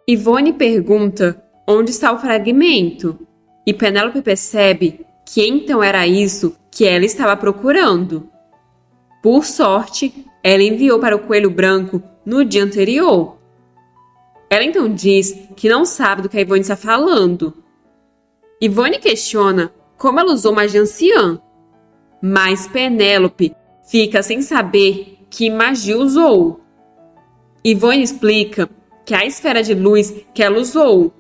Ivone pergunta onde está o fragmento e Penélope percebe que então era isso que ela estava procurando. Por sorte, ela enviou para o coelho branco no dia anterior. Ela então diz que não sabe do que a Ivone está falando. Ivone questiona como ela usou magia anciã, mas Penélope fica sem saber que magia usou. Ivone explica que a esfera de luz que ela usou,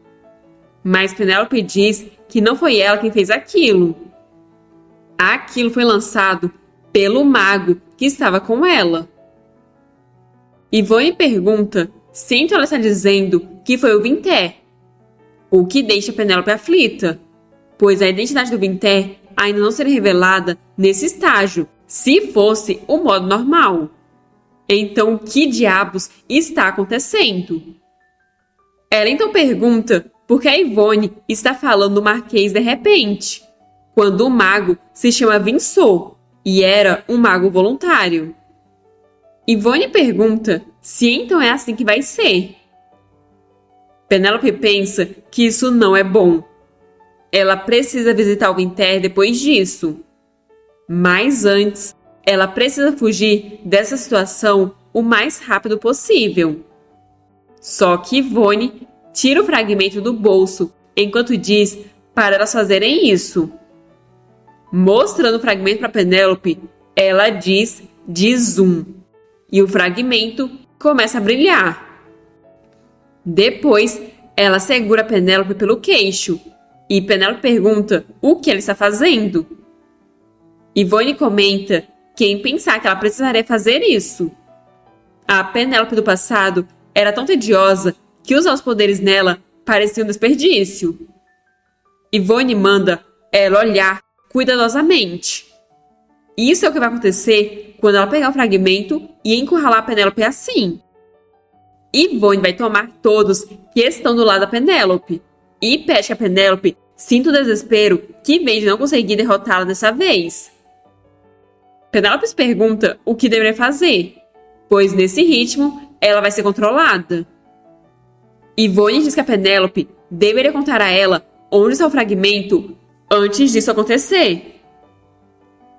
mas Penélope diz que não foi ela quem fez aquilo. Aquilo foi lançado pelo mago que estava com ela. Ivone pergunta se então ela está dizendo que foi o Vinté, o que deixa Penélope aflita, pois a identidade do Vinté ainda não seria revelada nesse estágio, se fosse o modo normal. Então, o que diabos está acontecendo? Ela então pergunta por que a Ivone está falando do Marquês de repente, quando o mago se chama Vinsor e era um mago voluntário. Ivone pergunta se então é assim que vai ser. Penélope pensa que isso não é bom. Ela precisa visitar o Vinté depois disso. Mas antes, ela precisa fugir dessa situação o mais rápido possível. Só que Ivone tira o fragmento do bolso enquanto diz para elas fazerem isso. Mostrando o fragmento para Penélope, ela diz de zoom e o fragmento começa a brilhar. Depois, ela segura Penélope pelo queixo e Penélope pergunta o que ela está fazendo. Ivone comenta quem pensar que ela precisaria fazer isso. A Penélope do passado era tão tediosa que usar os poderes nela parecia um desperdício. Ivone manda ela olhar cuidadosamente. Isso é o que vai acontecer quando ela pegar o fragmento e encurralar a Penélope assim. Ivone vai tomar todos que estão do lado da Penélope e pede que a Penélope sinta o desespero que vem de não conseguir derrotá-la dessa vez. Penélope se pergunta o que deveria fazer, pois nesse ritmo ela vai ser controlada. Ivone diz que a Penélope deveria contar a ela onde está o fragmento antes disso acontecer.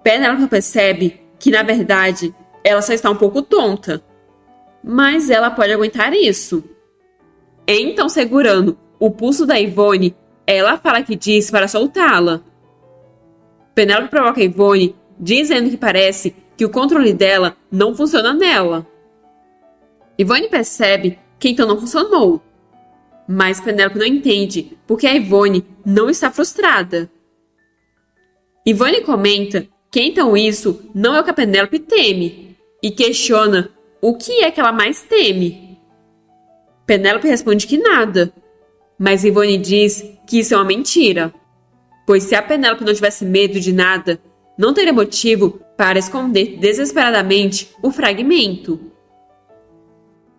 Penélope percebe que, na verdade, ela só está um pouco tonta, mas ela pode aguentar isso. Então, segurando o pulso da Ivone, ela fala que diz para soltá-la. Penélope provoca a Ivone, dizendo que parece que o controle dela não funciona nela. Ivone percebe que então não funcionou, mas Penélope não entende porque a Ivone não está frustrada. Ivone comenta que então isso não é o que a Penélope teme e questiona o que é que ela mais teme. Penélope responde que nada, mas Ivone diz que isso é uma mentira, pois se a Penélope não tivesse medo de nada, não teria motivo para esconder desesperadamente o fragmento.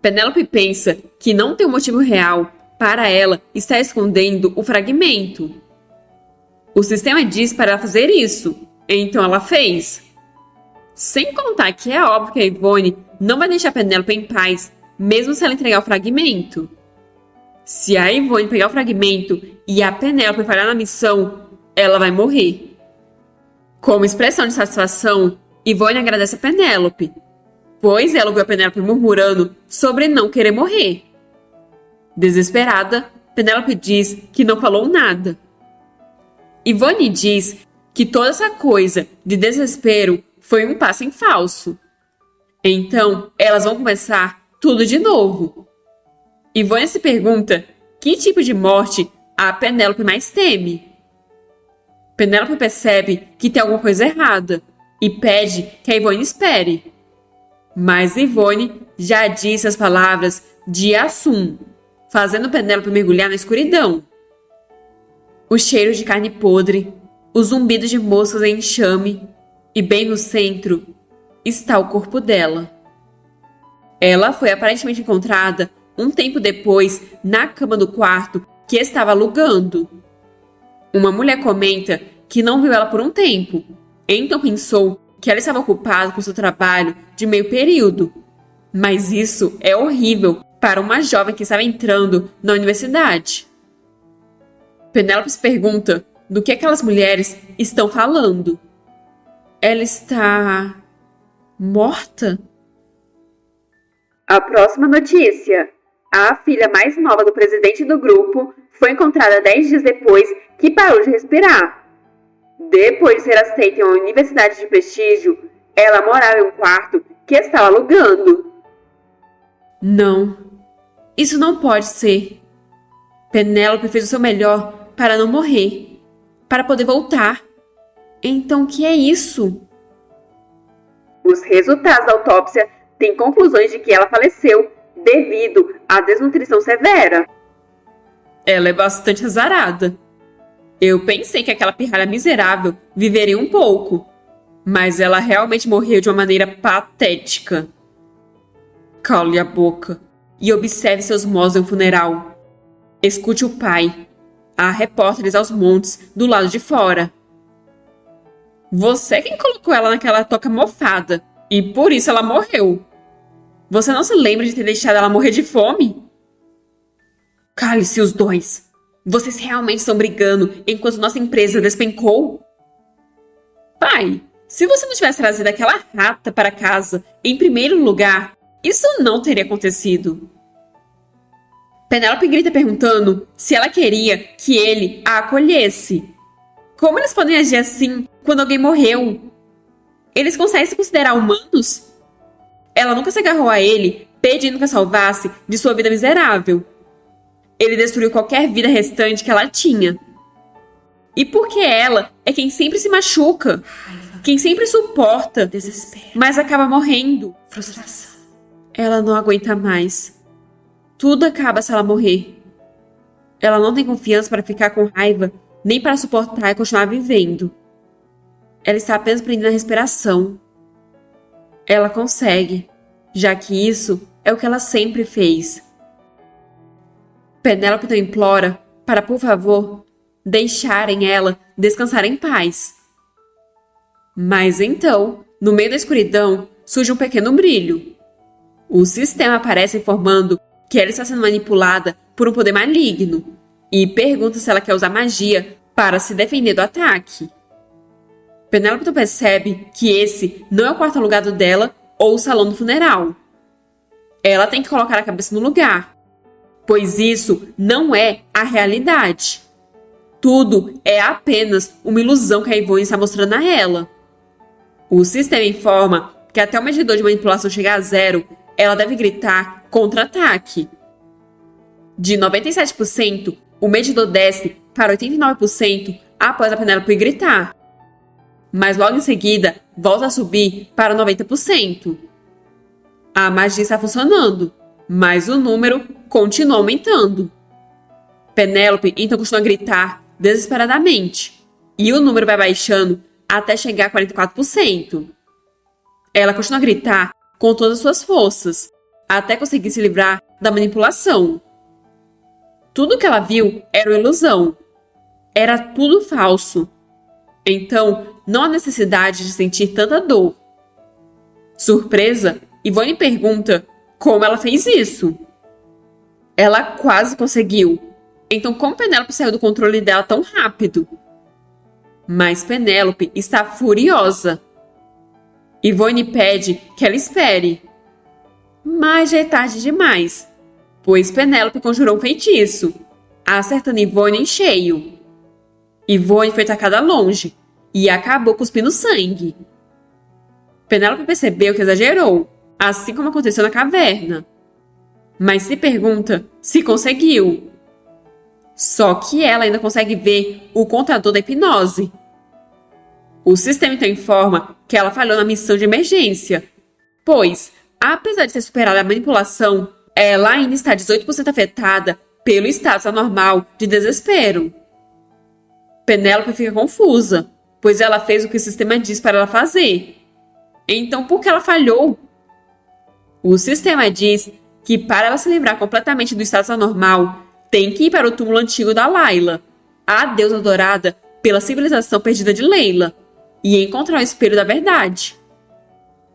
Penélope pensa que não tem um motivo real para ela estar escondendo o fragmento. O sistema diz para ela fazer isso, então ela fez. Sem contar que é óbvio que a Ivone não vai deixar a Penélope em paz, mesmo se ela entregar o fragmento. Se a Ivone pegar o fragmento e a Penélope falhar na missão, ela vai morrer. Como expressão de satisfação, Ivone agradece a Penélope, pois ela ouviu a Penélope murmurando sobre não querer morrer. Desesperada, Penélope diz que não falou nada. Ivone diz que toda essa coisa de desespero foi um passo em falso. Então, elas vão começar tudo de novo. Ivone se pergunta que tipo de morte a Penélope mais teme. Penélope percebe que tem alguma coisa errada e pede que a Ivone espere. Mas Ivone já disse as palavras de Assum, fazendo Penélope mergulhar na escuridão. O cheiro de carne podre, o zumbido de moscas em enxame, e bem no centro está o corpo dela. Ela foi aparentemente encontrada um tempo depois na cama do quarto que estava alugando. Uma mulher comenta que não viu ela por um tempo, então pensou que ela estava ocupada com seu trabalho de meio período. Mas isso é horrível para uma jovem que estava entrando na universidade. Penélope se pergunta do que aquelas mulheres estão falando. Ela está morta? A próxima notícia. A filha mais nova do presidente do grupo foi encontrada 10 dias depois que parou de respirar. Depois de ser aceita em uma universidade de prestígio, ela morava em um quarto que estava alugando. Não, isso não pode ser. Penélope fez o seu melhor para não morrer, para poder voltar. Então, o que é isso? Os resultados da autópsia têm conclusões de que ela faleceu devido à desnutrição severa. Ela é bastante azarada. Eu pensei que aquela pirralha miserável viveria um pouco, mas ela realmente morreu de uma maneira patética. Cale a boca e observe seus modos em um funeral. Escute o pai. Há repórteres aos montes do lado de fora. Você é quem colocou ela naquela toca mofada, e por isso ela morreu. Você não se lembra de ter deixado ela morrer de fome? Cale-se os dois. Vocês realmente estão brigando enquanto nossa empresa despencou? Pai, se você não tivesse trazido aquela rata para casa em primeiro lugar, isso não teria acontecido. Penélope grita perguntando se ela queria que ele a acolhesse. Como eles podem agir assim quando alguém morreu? Eles conseguem se considerar humanos? Ela nunca se agarrou a ele pedindo que a salvasse de sua vida miserável. Ele destruiu qualquer vida restante que ela tinha. E porque ela é quem sempre se machuca, quem sempre suporta, Desespero. mas acaba morrendo. Frustração. Ela não aguenta mais. Tudo acaba se ela morrer. Ela não tem confiança para ficar com raiva, nem para suportar e continuar vivendo. Ela está apenas prendendo a respiração. Ela consegue, já que isso é o que ela sempre fez. Penélope então implora para, por favor, deixarem ela descansar em paz. Mas então, no meio da escuridão, surge um pequeno brilho. O sistema aparece informando que ela está sendo manipulada por um poder maligno e pergunta se ela quer usar magia para se defender do ataque. Penélope então percebe que esse não é o quarto alugado dela ou o salão do funeral. Ela tem que colocar a cabeça no lugar, pois isso não é a realidade. Tudo é apenas uma ilusão que a Yvonne está mostrando a ela. O sistema informa que até o medidor de manipulação chegar a 0, ela deve gritar contra-ataque. De 97%, o medidor desce para 89% após a Penélope gritar. Mas logo em seguida, volta a subir para 90%. A magia está funcionando, mas o número continua aumentando. Penélope então continua a gritar desesperadamente, e o número vai baixando até chegar a 44%. Ela continua a gritar com todas as suas forças, até conseguir se livrar da manipulação. Tudo que ela viu era uma ilusão. Era tudo falso. Então, não há necessidade de sentir tanta dor. Surpresa, Yvonne pergunta como ela fez isso. Ela quase conseguiu. Então, como Penélope saiu do controle dela tão rápido? Mas Penélope está furiosa. Yvonne pede que ela espere. Mas já é tarde demais, pois Penélope conjurou um feitiço, acertando Yvonne em cheio. Yvonne foi tacada longe e acabou cuspindo sangue. Penélope percebeu que exagerou, assim como aconteceu na caverna. Mas se pergunta se conseguiu. Só que ela ainda consegue ver o contador da hipnose. O sistema então informa que ela falhou na missão de emergência, pois, apesar de ter superado a manipulação, ela ainda está 18% afetada pelo status anormal de desespero. Penélope fica confusa, pois ela fez o que o sistema diz para ela fazer. Então, por que ela falhou? O sistema diz que para ela se livrar completamente do status anormal, tem que ir para o túmulo antigo da Layla, a deusa adorada pela civilização perdida de Layla, e encontrar o espelho da verdade.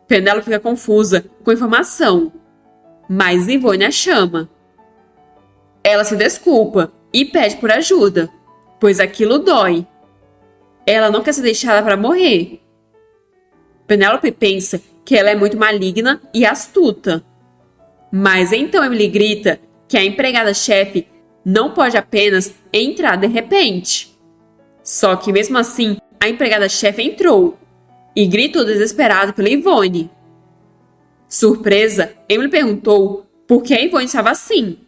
Penélope fica confusa com a informação, mas Ivone a chama. Ela se desculpa e pede por ajuda, pois aquilo dói. Ela não quer ser deixada para morrer. Penélope pensa que ela é muito maligna e astuta. Mas então Emily grita que a empregada-chefe não pode apenas entrar de repente. Só que mesmo assim, a empregada-chefe entrou e gritou desesperada pela Ivone. Surpresa, Emily perguntou por que a Ivone estava assim.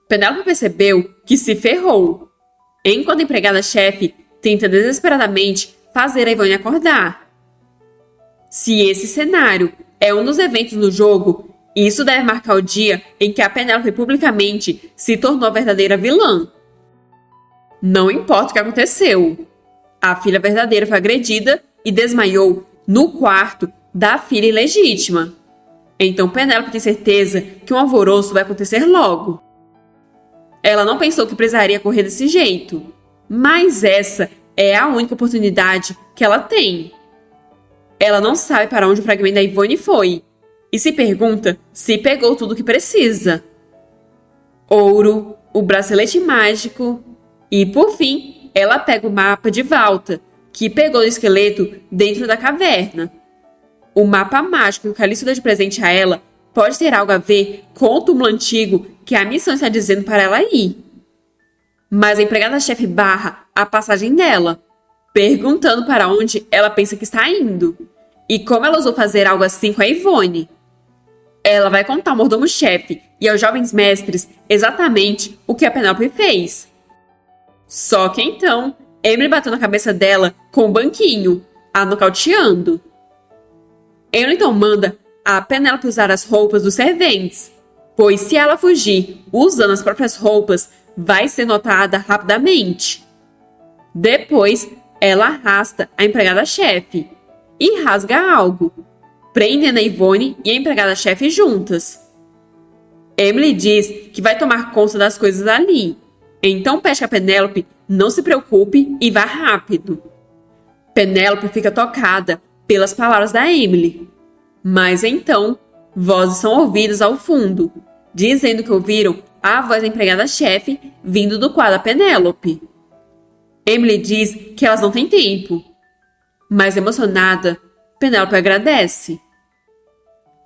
Penélope percebeu que se ferrou, enquanto a empregada-chefe tenta desesperadamente fazer a Ivone acordar. Se esse cenário é um dos eventos do jogo, isso deve marcar o dia em que a Penélope publicamente se tornou a verdadeira vilã. Não importa o que aconteceu. A filha verdadeira foi agredida e desmaiou no quarto da filha ilegítima. Então Penélope tem certeza que um alvoroço vai acontecer logo. Ela não pensou que precisaria correr desse jeito, mas essa é a única oportunidade que ela tem. Ela não sabe para onde o fragmento da Ivone foi e se pergunta se pegou tudo o que precisa. Ouro, o bracelete mágico e, por fim, ela pega o mapa de volta, que pegou do esqueleto dentro da caverna. O mapa mágico que o Calixto deu de presente a ela pode ter algo a ver com o túmulo antigo que a missão está dizendo para ela ir. Mas a empregada-chefe barra a passagem dela, perguntando para onde ela pensa que está indo e como ela ousou fazer algo assim com a Ivone. Ela vai contar ao mordomo-chefe e aos jovens mestres exatamente o que a Penélope fez. Só que então, Emily bateu na cabeça dela com o banquinho, a nocauteando. Emily então manda a Penélope usar as roupas dos serventes, pois se ela fugir usando as próprias roupas, vai ser notada rapidamente. Depois, ela arrasta a empregada-chefe e rasga algo, prendendo a Ivone e a empregada-chefe juntas. Emily diz que vai tomar conta das coisas ali, então pede que a Penélope não se preocupe e vá rápido. Penélope fica tocada pelas palavras da Emily, mas então vozes são ouvidas ao fundo, dizendo que ouviram a voz da empregada-chefe vindo do quarto da Penélope. Emily diz que elas não têm tempo, mas emocionada, Penélope agradece.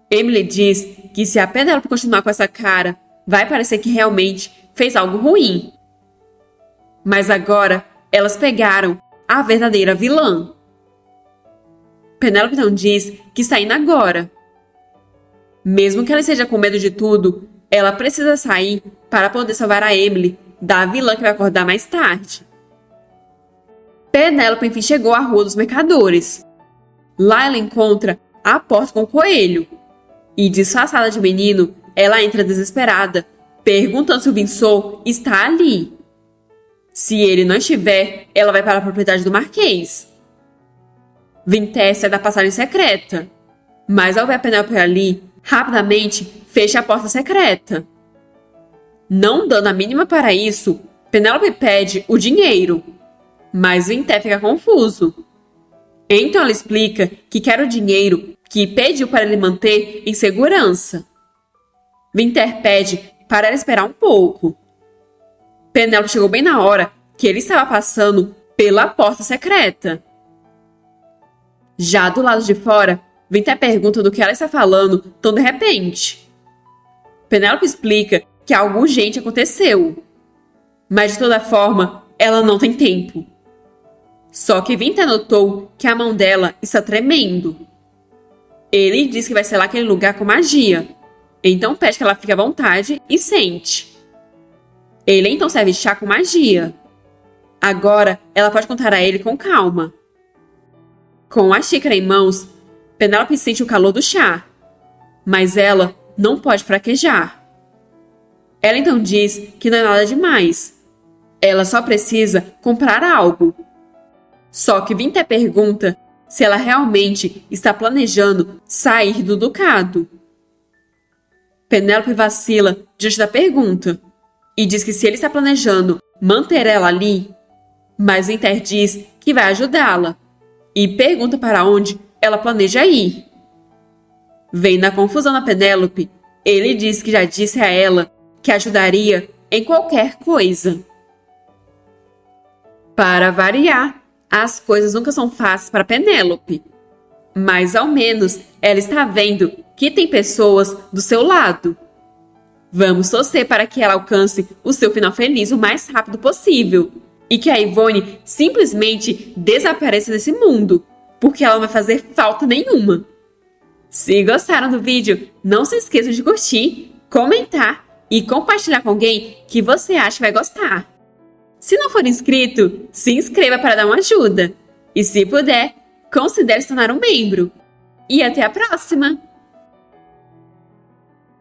Emily diz que se a Penélope continuar com essa cara, vai parecer que realmente fez algo ruim. Mas agora elas pegaram a verdadeira vilã. Penélope então diz que está indo agora. Mesmo que ela esteja com medo de tudo, ela precisa sair para poder salvar a Emily da vilã que vai acordar mais tarde. Penélope enfim chegou à Rua dos Mercadores. Lá ela encontra a porta com o coelho. E disfarçada de menino, ela entra desesperada, perguntando se o Vinsor está ali. Se ele não estiver, ela vai para a propriedade do Marquês. Vinter sai da passagem secreta, mas ao ver a Penélope ali, rapidamente fecha a porta secreta. Não dando a mínima para isso, Penélope pede o dinheiro, mas Vinter fica confuso. Então ela explica que quer o dinheiro que pediu para ele manter em segurança. Vinter pede para ela esperar um pouco. Penélope chegou bem na hora que ele estava passando pela porta secreta. Já do lado de fora, Vinter pergunta do que ela está falando tão de repente. Penélope explica que algo urgente aconteceu, mas de toda forma, ela não tem tempo. Só que Vinter notou que a mão dela está tremendo. Ele diz que vai selar aquele lugar com magia, então pede que ela fique à vontade e sente. Ele então serve chá com magia. Agora ela pode contar a ele com calma. Com a xícara em mãos, Penélope sente o calor do chá, mas ela não pode fraquejar. Ela então diz que não é nada demais. Ela só precisa comprar algo. Só que Vinter pergunta se ela realmente está planejando sair do ducado. Penélope vacila diante da pergunta e diz que se ele está planejando manter ela ali, mas Vinter diz que vai ajudá-la e pergunta para onde ela planeja ir. Vendo a confusão na Penélope, Ele disse que já disse a ela que ajudaria em qualquer coisa. Para variar, as coisas nunca são fáceis para Penélope. Mas ao menos ela está vendo que tem pessoas do seu lado. Vamos torcer para que ela alcance o seu final feliz o mais rápido possível. E que a Yvonne simplesmente desapareça desse mundo, porque ela não vai fazer falta nenhuma. Se gostaram do vídeo, não se esqueçam de curtir, comentar e compartilhar com alguém que você acha que vai gostar. Se não for inscrito, se inscreva para dar uma ajuda. E se puder, considere se tornar um membro. E até a próxima!